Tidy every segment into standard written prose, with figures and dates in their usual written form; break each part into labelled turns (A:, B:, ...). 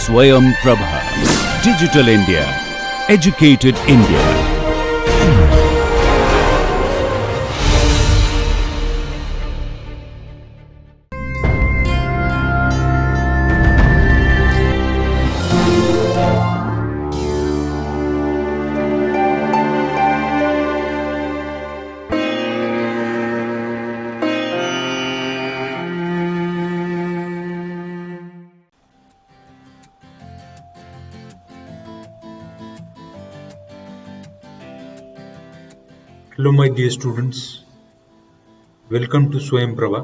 A: Swayam Prabha. Digital India. Educated India.
B: Hello my dear students, welcome to Swayam Prabha.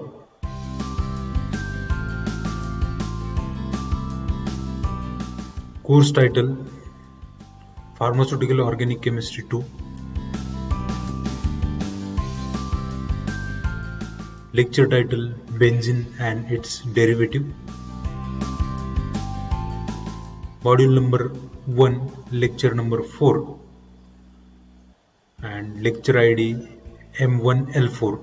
B: Course title Pharmaceutical Organic Chemistry 2. Lecture title Benzene and its derivative. Module number 1, lecture number 4. And lecture ID M1L4.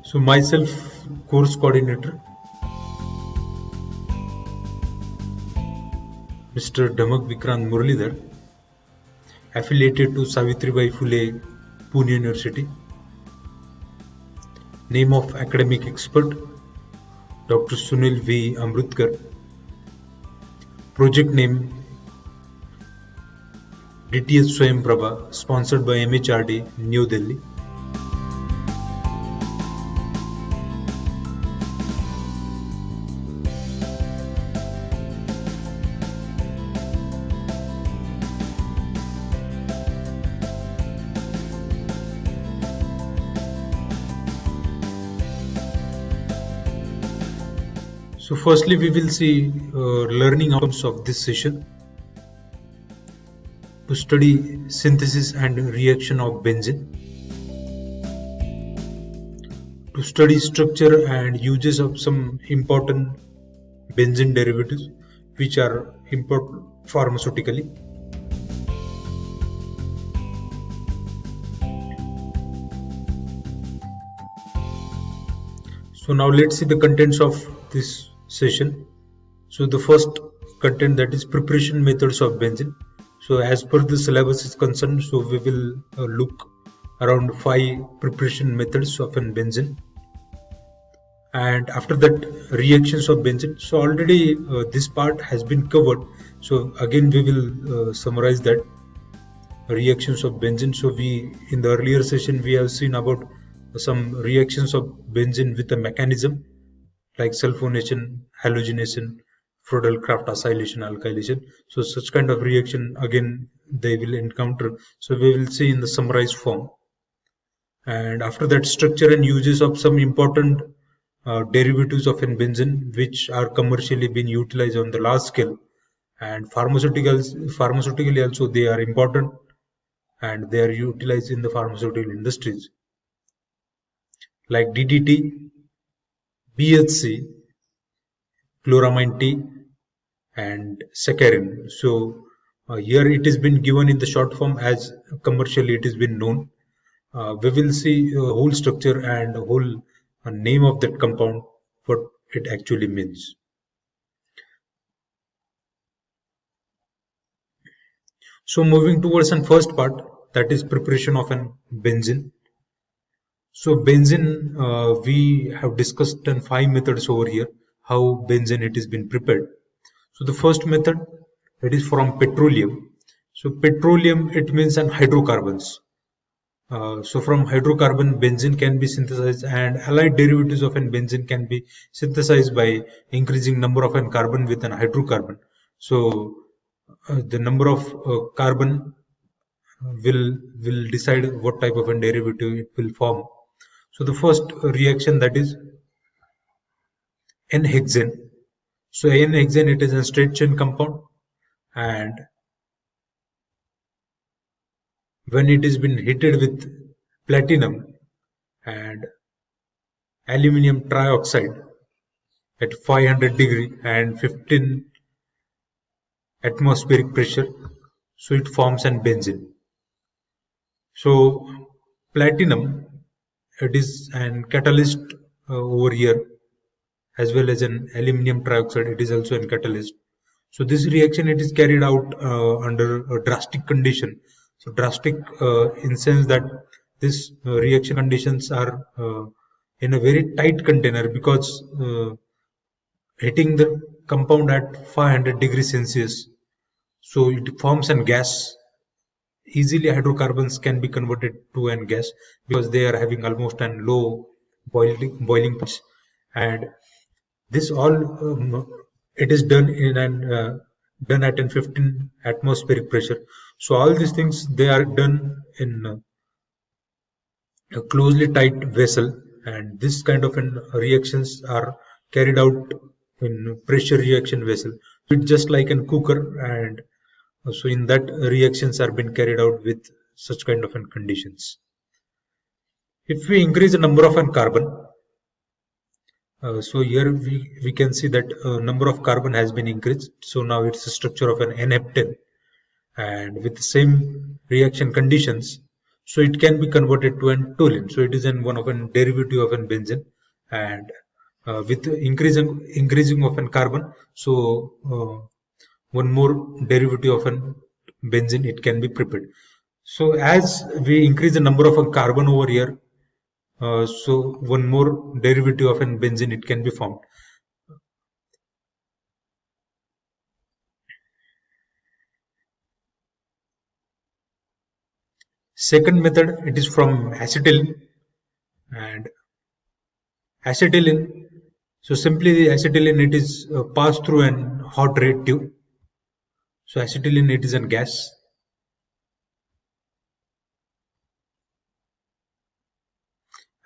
B: So myself, course coordinator Mr. Dhamak Vikrant Muralidhar, affiliated to Savitribai Phule, Pune University. Name of academic expert Dr. Sunil V. Amrutkar. Project name DTS Swayam Prabha, sponsored by MHRD, New Delhi. So firstly we will see learning outcomes of this session. To study synthesis and reaction of benzene. To study structure and uses of some important benzene derivatives which are important pharmaceutically. So now let's see the contents of this session. So the first content, that is preparation methods of benzene. So as per the syllabus is concerned, so we will look around 5 preparation methods of an benzene. And after that, reactions of benzene. So already this part has been covered. So again we will summarize that. Reactions of benzene. So we, in the earlier session, we have seen about some reactions of benzene with a mechanism like sulfonation, halogenation, Friedel-Crafts acylation, alkylation. So such kind of reaction again they will encounter. So we will see in the summarized form. And after that, structure and uses of some important derivatives of an benzene which are commercially being utilized on the large scale. And pharmaceutically also they are important and they are utilized in the pharmaceutical industries. Like DDT, BHC, chloramine T, and saccharin. So here it has been given in the short form as commercially it has been known. We will see a whole structure and a whole name of that compound, what it actually means. So moving towards the first part, that is preparation of an benzene. So benzene, we have discussed in 5 methods over here, how benzene it has been prepared. So the first method, it is from petroleum. So petroleum, it means an hydrocarbons. So from hydrocarbon, benzene can be synthesized, and allied derivatives of an benzene can be synthesized by increasing number of an carbon with an hydrocarbon. So the number of carbon will decide what type of a derivative it will form. So the first reaction, that is N-hexane. So N-hexane, it is a straight chain compound, and when it has been heated with platinum and aluminium trioxide at 500 degree and 15 atmospheric pressure, so it forms an benzene. So platinum, it is an catalyst over here, as well as an aluminium trioxide, it is also a catalyst. So this reaction, it is carried out under a drastic condition. So drastic in sense that this reaction conditions are in a very tight container, because heating the compound at 500 degrees Celsius, so it forms an gas. Easily hydrocarbons can be converted to an gas, because they are having almost an low boiling points. And this all it is done in an done at an 15 atmospheric pressure. So all these things, they are done in a closely tight vessel, and this kind of reactions are carried out in pressure reaction vessel. It's just like a cooker, and so in that reactions are being carried out with such kind of conditions. If we increase the number of an carbon, so here we can see that number of carbon has been increased. So now it's a structure of an N-heptane, and with the same reaction conditions, so it can be converted to an toluene. So it is one of an derivative of an benzene, and with increasing of an carbon, so one more derivative of an benzene, it can be prepared. So as we increase the number of a carbon over here, so one more derivative of an benzene, it can be formed. Second method, it is from acetylene. And acetylene, so simply the acetylene, it is passed through an hot red tube. So acetylene, it is a gas.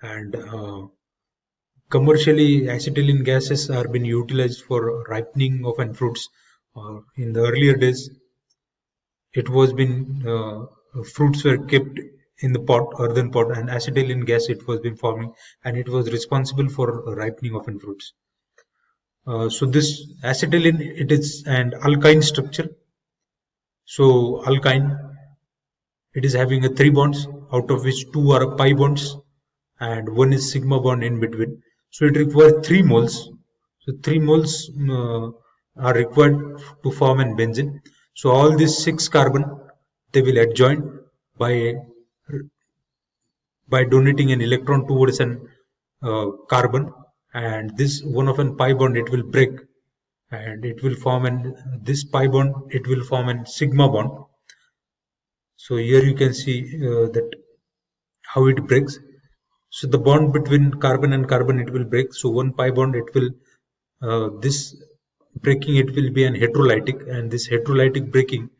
B: And commercially, acetylene gases are being utilized for ripening of fruits. In the earlier days, it was been fruits were kept in the pot, earthen pot, and acetylene gas, it was been forming, and it was responsible for ripening of fruits. So this acetylene, it is an alkyne structure. So alkyne, it is having a 3 bonds, out of which 2 are pi bonds and 1 is sigma bond in between. So it requires 3 moles. So 3 moles are required to form an benzene. So all these 6 carbon, they will adjoin by donating an electron towards an carbon, and this one of an pi bond, it will break, and it will form an this pi bond, it will form an sigma bond. So here you can see that how it breaks. So the bond between carbon and carbon, it will break. So one pi bond, it will this breaking, it will be an heterolytic, and this heterolytic breaking,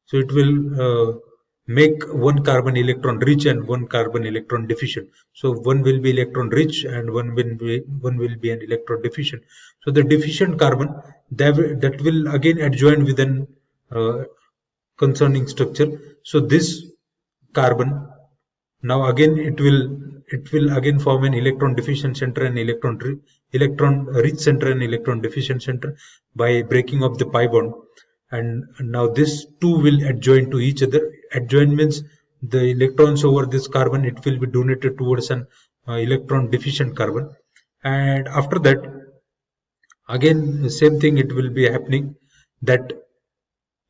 B: so it will make one carbon electron rich and one carbon electron deficient. So one will be electron rich and one will be an electron deficient. So the deficient carbon, that will again adjoin with an concerning structure. So this carbon, now again it will again form an electron deficient center and electron rich center and electron deficient center by breaking of the pi bond. And now this two will adjoin to each other. Adjoin means the electrons over this carbon, it will be donated towards an electron deficient carbon. And after that, again the same thing, it will be happening, that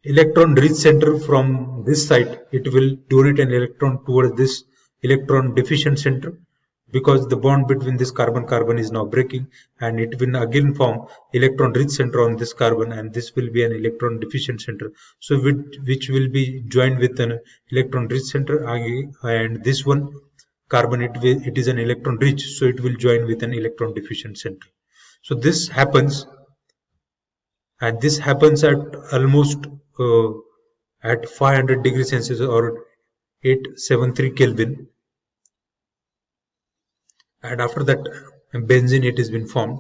B: electron rich center from this side, it will donate an electron towards this electron deficient center, because the bond between this carbon is now breaking, and it will again form electron rich center on this carbon, and this will be an electron deficient center, so which will be joined with an electron rich center, and this one carbon, it is an electron rich, so it will join with an electron deficient center. So this happens, and this happens at almost at 500 degrees Celsius or 873 Kelvin, and after that benzene, it has been formed.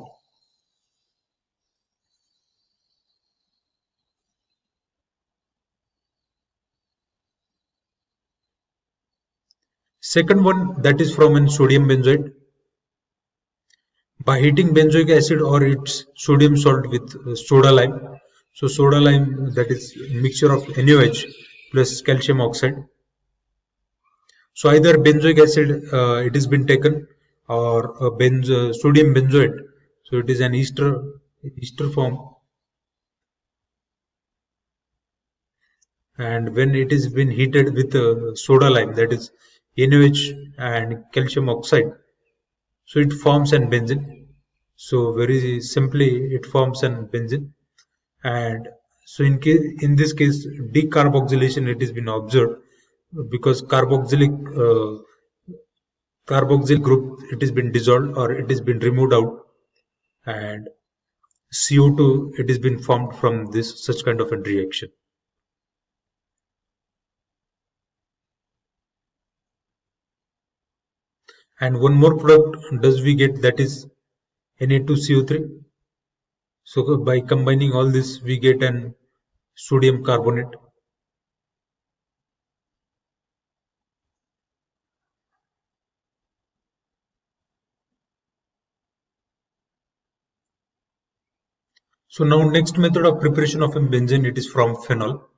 B: Second one, that is from an sodium benzoate. By heating benzoic acid or its sodium salt with soda lime. So soda lime, that is mixture of NaOH plus calcium oxide. So either benzoic acid it has been taken, or sodium benzoate. So it is an ester form, and when it is been heated with soda lime, that is NaOH and calcium oxide, so it forms an benzene. So very simply, it forms an benzene, and so in this case, decarboxylation it has been observed, because carboxyl group, it has been dissolved or it has been removed out, and CO2 it has been formed from this such kind of a reaction. And one more product does we get, that is Na2CO3. So by combining all this, we get an sodium carbonate. So now next method of preparation of a benzene, it is from phenol.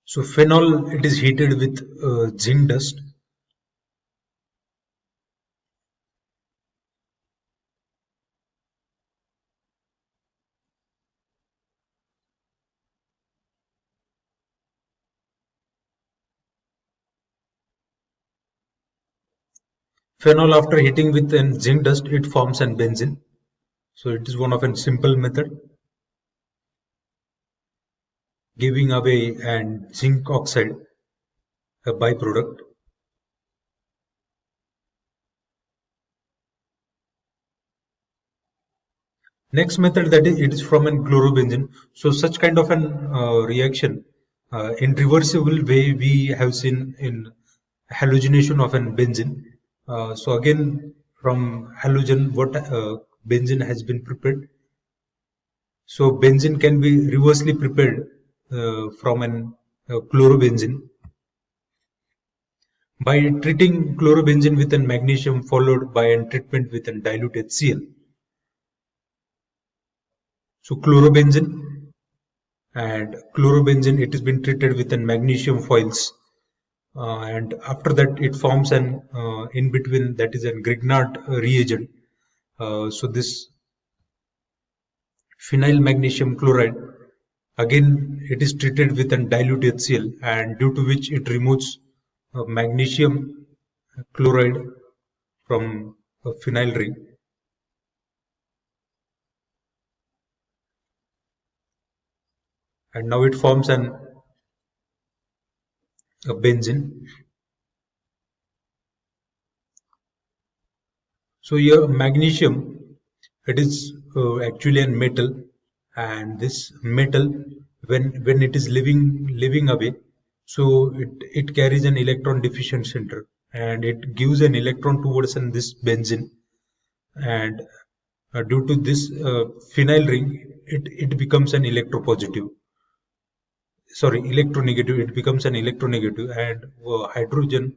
B: So phenol, it is heated with zinc dust. Phenol, after heating with an zinc dust, it forms an benzene. So it is one of a simple method, giving away an zinc oxide, a byproduct. Next method, that is, it is from an chlorobenzene. So such kind of an reaction, in reversible way, we have seen in halogenation of an benzene. So again, from halogen, what benzene has been prepared. So benzene can be reversely prepared from an chlorobenzene by treating chlorobenzene with an magnesium, followed by a treatment with a dilute HCl. So chlorobenzene, it has been treated with an magnesium foils, and after that it forms an in between, that is a Grignard reagent. So this phenyl magnesium chloride, again it is treated with a dilute HCl, and due to which it removes magnesium chloride from a phenyl ring. And now it forms a benzene. So here magnesium, it is actually a metal, and this metal, when it is living away, so it carries an electron deficient center, and it gives an electron towards this benzene, and due to this phenyl ring, it becomes an electronegative, it becomes an electronegative, and hydrogen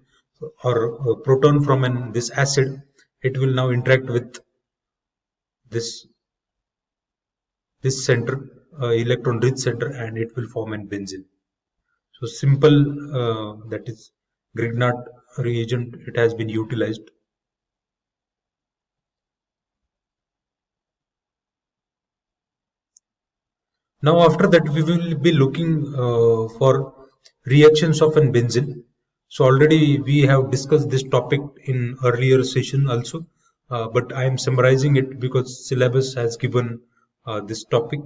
B: or proton from this acid, it will now interact with this center, electron rich center, and it will form an benzene. So simple, that is Grignard reagent, it has been utilized. Now after that, we will be looking for reactions of an benzene. So already we have discussed this topic in earlier session also, but I am summarizing it because syllabus has given this topic,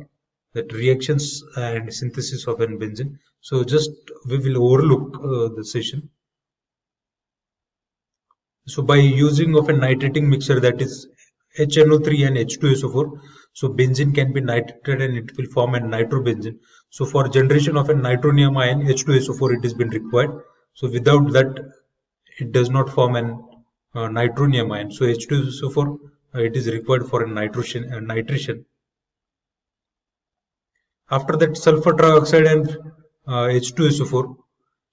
B: that reactions and synthesis of an benzene. So just we will overlook the session. So by using of a nitrating mixture, that is HNO3 and H2SO4, so benzene can be nitrated and it will form a nitrobenzene. So for generation of a nitronium ion, H2SO4 it has been required. So without that, it does not form an nitronium ion. So H2SO4 it is required for a nitration. After that, sulfur trioxide and H2SO4,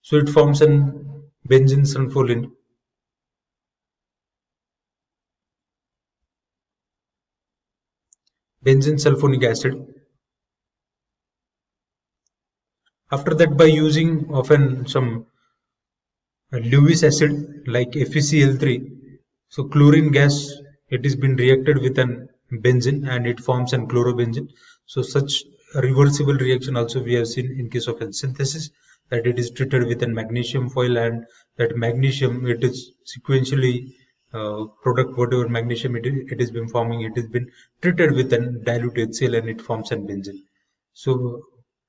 B: so it forms an benzene sulfonic acid. After that, by using often some Lewis acid like FeCl3, so chlorine gas, it has been reacted with an benzene and it forms an chlorobenzene. So such a reversible reaction also we have seen in case of a synthesis, that it is treated with an magnesium foil, and that magnesium, it is sequentially product whatever magnesium it has been forming, it has been treated with an dilute HCl and it forms an benzene. So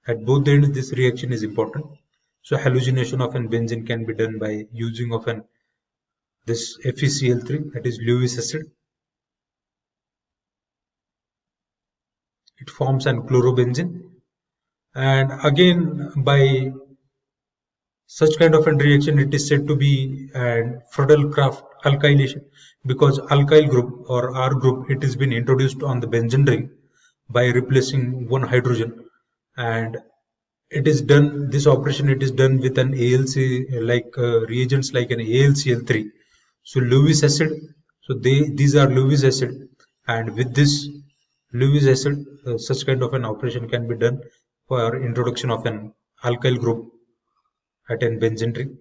B: at both ends this reaction is important. So halogenation of an benzene can be done by using of an this FeCl3, that is Lewis acid. It forms an chlorobenzene, and again by such kind of a reaction it is said to be an Friedel-Crafts alkylation, because alkyl group or R group, it has been introduced on the benzene ring by replacing one hydrogen, and it is done, this operation it is done with an ALC like reagents like an AlCl3. So Lewis acid, so these are Lewis acid, and with this Lewis acid such kind of an operation can be done for introduction of an alkyl group at an benzene ring.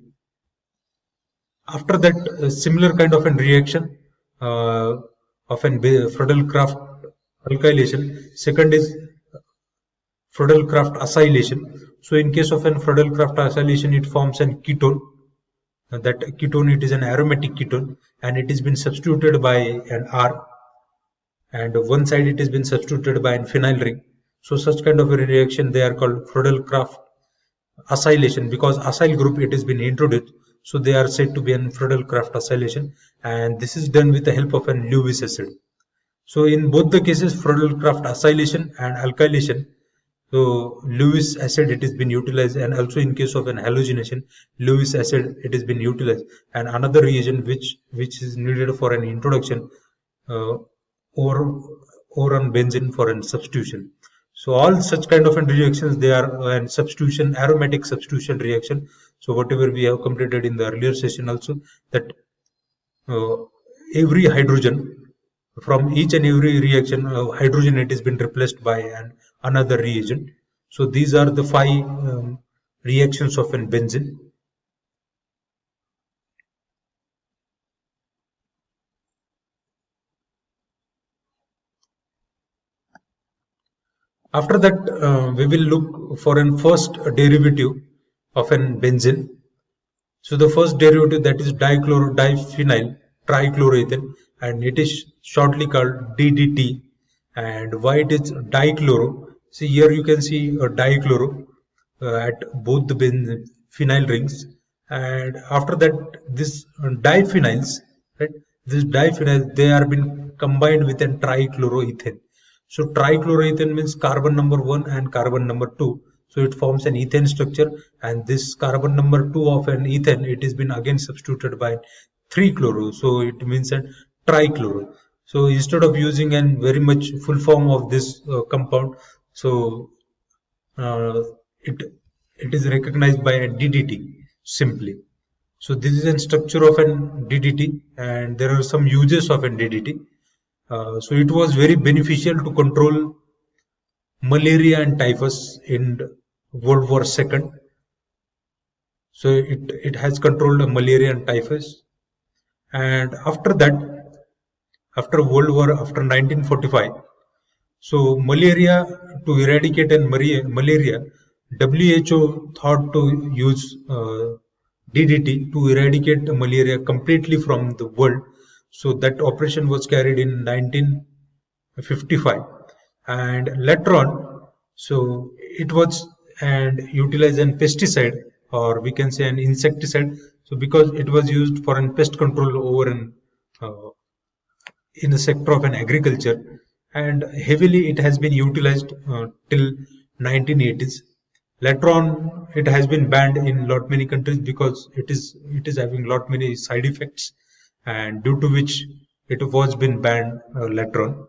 B: After that, a similar kind of a reaction uh, of an Friedel-Crafts alkylation. Second is Friedel-Crafts acylation. So in case of an Friedel-Crafts acylation, it forms an ketone. That ketone, it is an aromatic ketone, and it has been substituted by an R, and one side it has been substituted by an phenyl ring. So such kind of a reaction they are called Friedel-Crafts acylation, because acyl group it has been introduced, so they are said to be an Friedel-Crafts acylation, and this is done with the help of an Lewis acid. So in both the cases, Friedel-Crafts acylation and alkylation, so Lewis acid it has been utilized, and also in case of an halogenation, Lewis acid it has been utilized, and another reagent which is needed for an introduction uh, or or on benzene for an substitution. So all such kind of reactions they are an substitution, aromatic substitution reaction. So whatever we have completed in the earlier session also, that uh, every hydrogen from each and every reaction, hydrogen it has been replaced by another reagent. So these are the five reactions of an benzene. After that, we will look for an first derivative of an benzene. So the first derivative, that is diphenyl trichloroethane, and it is shortly called DDT. And why it is dichloro? See here you can see a dichloro at both the phenyl rings, and after that this diphenyls, right? This diphenyl they are been combined with an trichloroethane. So trichloroethane means carbon number 1 and carbon number 2. So it forms an ethane structure, and this carbon number 2 of an ethane, it has been again substituted by 3-chloro. So it means a trichloro. So instead of using an very much full form of this compound, so uh, it it is recognized by a DDT simply. So this is a structure of an DDT, and there are some uses of an DDT. So it was very beneficial to control malaria and typhus in World War II. So it has controlled malaria and typhus. And after that, after World War, after 1945, so malaria, to eradicate malaria, WHO thought to use DDT to eradicate malaria completely from the world. So that operation was carried in 1955, and later on, so it was and utilized an pesticide, or we can say an insecticide. So because it was used for an pest control over an uh, in the sector of an agriculture, and heavily it has been utilized till 1980s. Later on it has been banned in lot many countries because it is having lot many side effects, and due to which it was been banned later on.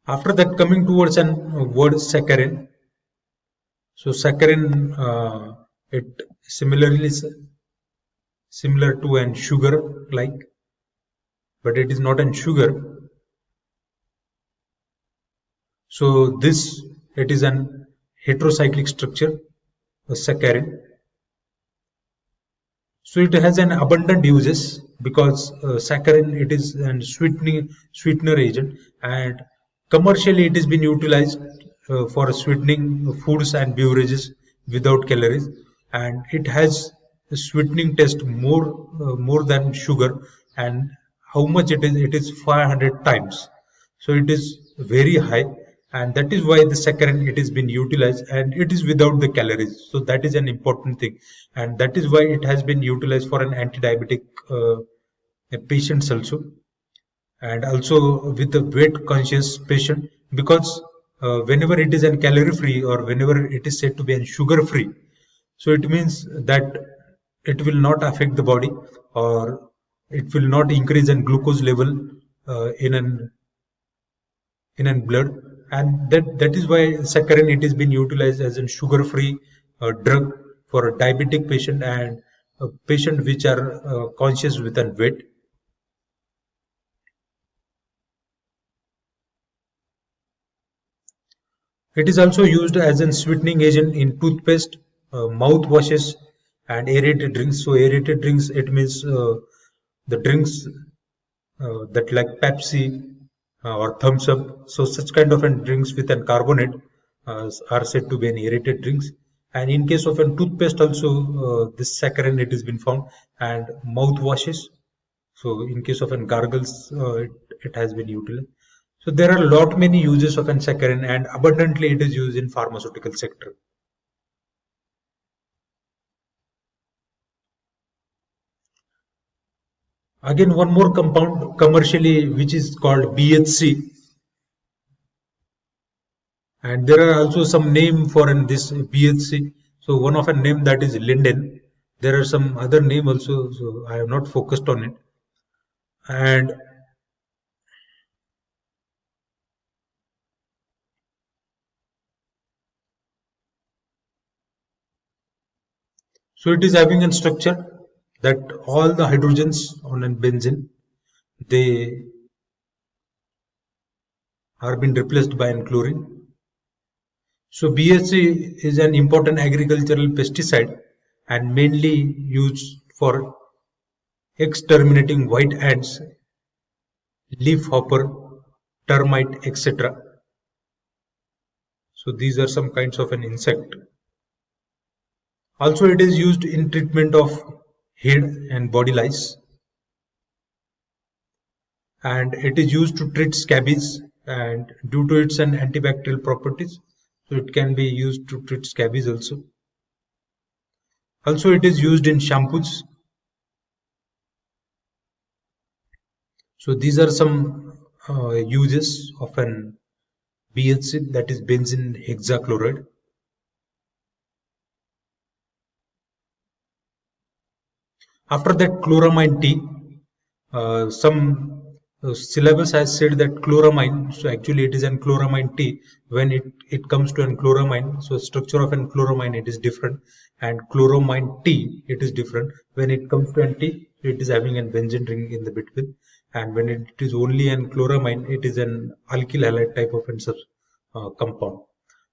B: After that, coming towards an word saccharin. So saccharin, it similarly similar to an sugar like, but it is not an sugar. So this, it is an heterocyclic structure, a saccharin. So it has an abundant uses because saccharin, it is an sweetener agent, and commercially it has been utilized for sweetening foods and beverages without calories, and it has a sweetening test more than sugar. And how much it is? It is 500 times. So it is very high, and that is why the saccharin, it is been utilized, and it is without the calories. So that is an important thing, and that is why it has been utilized for an anti-diabetic patients also, and also with the weight conscious patient, because whenever it is an calorie free or whenever it is said to be an sugar free, so it means that it will not affect the body, or it will not increase in glucose level in an blood. And that is why saccharin, it has been utilized as a sugar free drug for a diabetic patient and a patient which are conscious with an weight. It is also used as a sweetening agent in toothpaste, mouthwashes, and aerated drinks. So aerated drinks, it means the drinks that like Pepsi or Thumbs Up. So such kind of drinks with an carbonate are said to be an aerated drinks. And in case of a toothpaste also, this saccharin, it has been found, and mouthwashes. So in case of an gargles, it has been utilized. So there are a lot many uses of an saccharin, and abundantly it is used in pharmaceutical sector. Again, one more compound commercially which is called BHC, and there are also some name for this BHC. So one of a name that is linden. There are some other name also, so I have not focused on it. And so it is having a structure that all the hydrogens on a benzene, they are being replaced by an chlorine. So BHC is an important agricultural pesticide and mainly used for exterminating white ants, leafhopper, termite, etc. So these are some kinds of an insect. Also, it is used in treatment of head and body lice, and it is used to treat scabies, and due to its antibacterial properties, so it can be used to treat scabies also. Also, it is used in shampoos. So these are some uses of an BHC, that is benzene hexachloride. After that, chloramine T. Some syllabus has said that chloramine, so actually it is an chloramine T. When it comes to an chloramine, so structure of an chloramine, it is different, and chloramine T, it is different. When it comes to an T, it is having an benzene ring in the between, and when it is only an chloramine, it is an alkyl halide type of compound.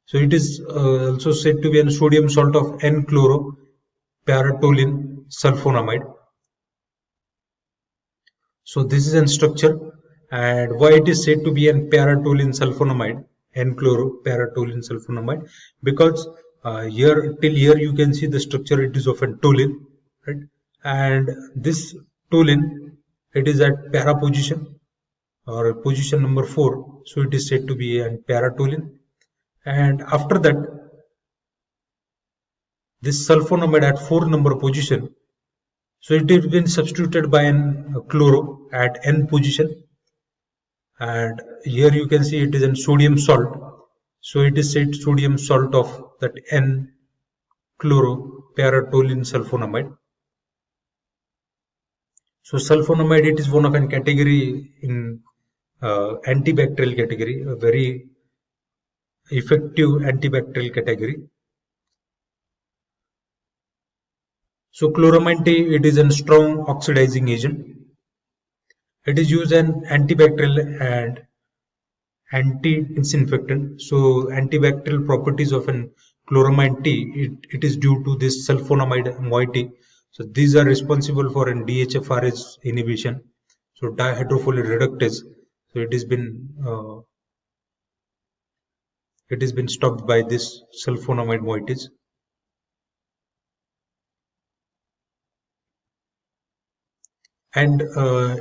B: So it is also said to be a sodium salt of N-chloro-paratoluene sulfonamide. So this is a structure, and why it is said to be an paratoluene sulfonamide, N-chloro-paratoluene sulfonamide, because here till here you can see the structure, it is of a toluene, right? And this toluene, it is at para position or position number 4, so it is said to be an paratoluene. And after that, this sulfonamide at 4 number position, so it has been substituted by an chloro at N position, and here you can see it is a sodium salt. So it is said sodium salt of that N-chloro-paratoluene sulfonamide. So sulfonamide, it is one of a category in antibacterial category, a very effective antibacterial category. So chloramine T, it is a strong oxidizing agent. It is used as antibacterial and anti-disinfectant. So antibacterial properties of an chloramine T, it is due to this sulfonamide moiety. So these are responsible for an DHFRase inhibition. So dihydrofolate reductase. So it has been stopped by this sulfonamide moieties. And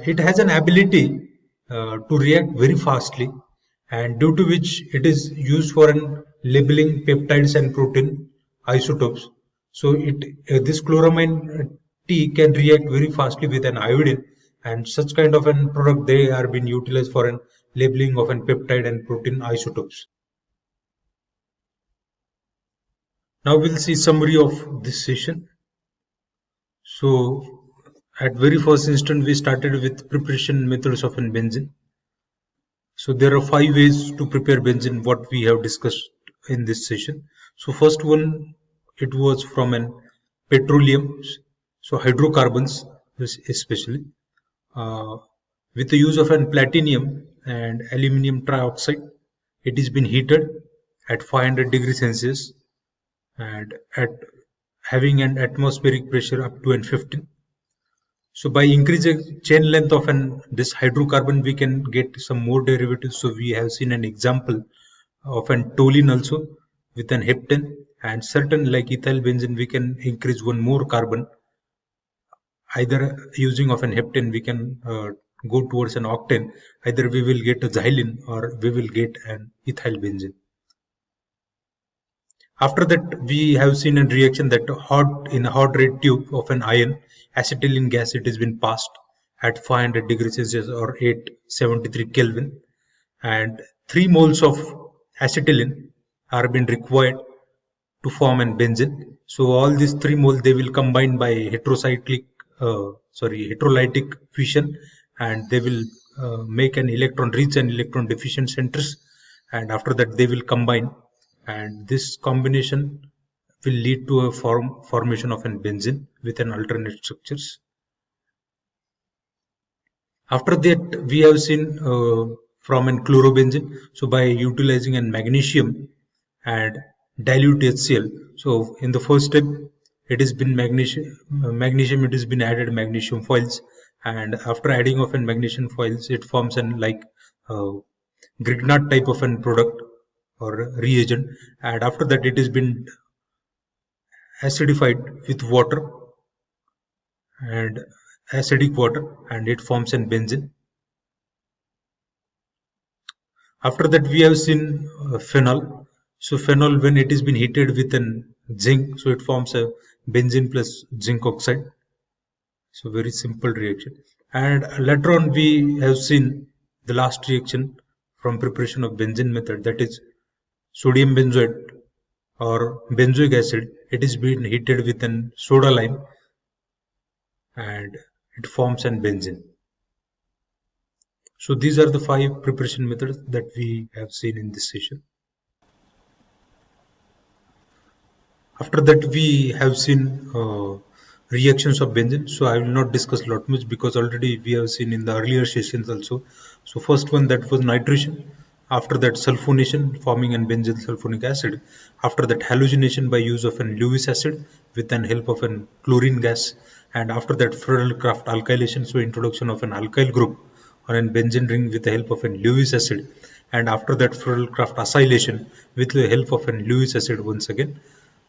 B: it has an ability to react very fastly, and due to which it is used for labeling peptides and protein isotopes. So this chloramine T can react very fastly with an iodine, and such kind of an product they are being utilized for labeling of an peptide and protein isotopes. Now we'll see summary of this session. So at very first instant we started with preparation methods of an benzene. So there are 5 ways to prepare benzene, what we have discussed in this session. So first one, it was from an petroleum, so hydrocarbons especially, with the use of an platinum and aluminum trioxide. It is been heated at 500 degrees Celsius and at having an atmospheric pressure up to 15. So by increasing chain length of this hydrocarbon, we can get some more derivatives. So we have seen an example of an toluene also with an heptane, and certain like ethyl benzene, we can increase one more carbon. Either using of an heptane, we can go towards an octane. Either we will get a xylene or we will get an ethyl benzene. After that, we have seen a reaction that in a hot red tube of an iron, acetylene gas, it has been passed at 500 degrees Celsius or 873 Kelvin, and 3 moles of acetylene are been required to form an benzene. So all these 3 moles, they will combine by heterolytic fission, and they will make an electron rich and electron deficient centers, and after that they will combine, and this combination will lead to a formation of an benzene with an alternate structures. After that, we have seen from an chlorobenzene. So by utilizing an magnesium and dilute HCl. So in the first step, it has been magnesium. It has been added magnesium foils, and after adding of an magnesium foils, it forms an like Grignard type of an product or reagent, and after that it has been acidified with water and acidic water, and it forms an benzene. After that, we have seen phenol. So phenol, when it has been heated with an zinc, so it forms a benzene plus zinc oxide. So very simple reaction. And later on, we have seen the last reaction from preparation of benzene method, that is sodium benzoate or benzoic acid. It is being heated with an soda lime, and it forms an benzene. So these are the 5 preparation methods that we have seen in this session. After that, we have seen reactions of benzene. So I will not discuss a lot much because already we have seen in the earlier sessions also. So first one, that was nitration. After that, sulfonation, forming an benzyl sulfonic acid. After that, halogenation by use of an Lewis acid with the help of an chlorine gas. And after that, Friedel-Crafts alkylation, so introduction of an alkyl group on a benzene ring with the help of an Lewis acid. And after that, Friedel-Crafts acylation with the help of an Lewis acid once again.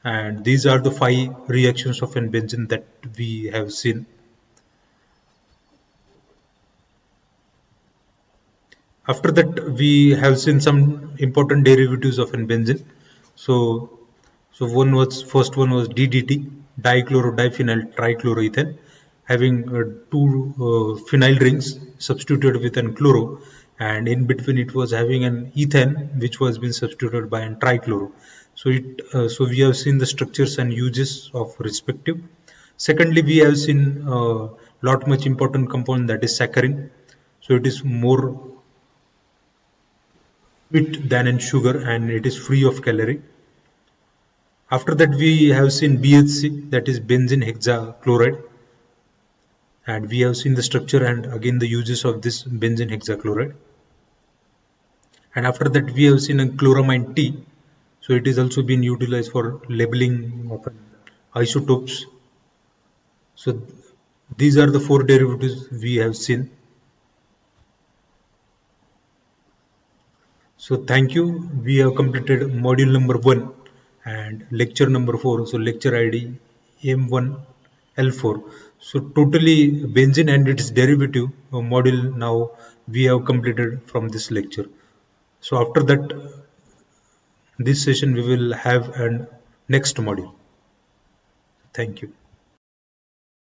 B: And these are the 5 reactions of an benzene that we have seen. After that, we have seen some important derivatives of an benzene. So first one was DDT, dichlorodiphenyl trichloroethane, having 2 phenyl rings substituted with an chloro, and in between it was having an ethane which was been substituted by an trichloro. So we have seen the structures and uses of respective. Secondly, we have seen lot much important component, that is saccharin. So it is more sweet than in sugar, and it is free of calorie. After that, we have seen BHC, that is benzene hexachloride, and we have seen the structure and again the uses of this benzene hexachloride. And after that, we have seen a chloramine T. So it is also been utilized for labeling of isotopes. So these are the 4 derivatives we have seen. So thank you. We have completed module number 1 and lecture number 4. So lecture ID M1L4. So totally benzene and its derivative module now we have completed from this lecture. So after that, this session we will have an next module. Thank you.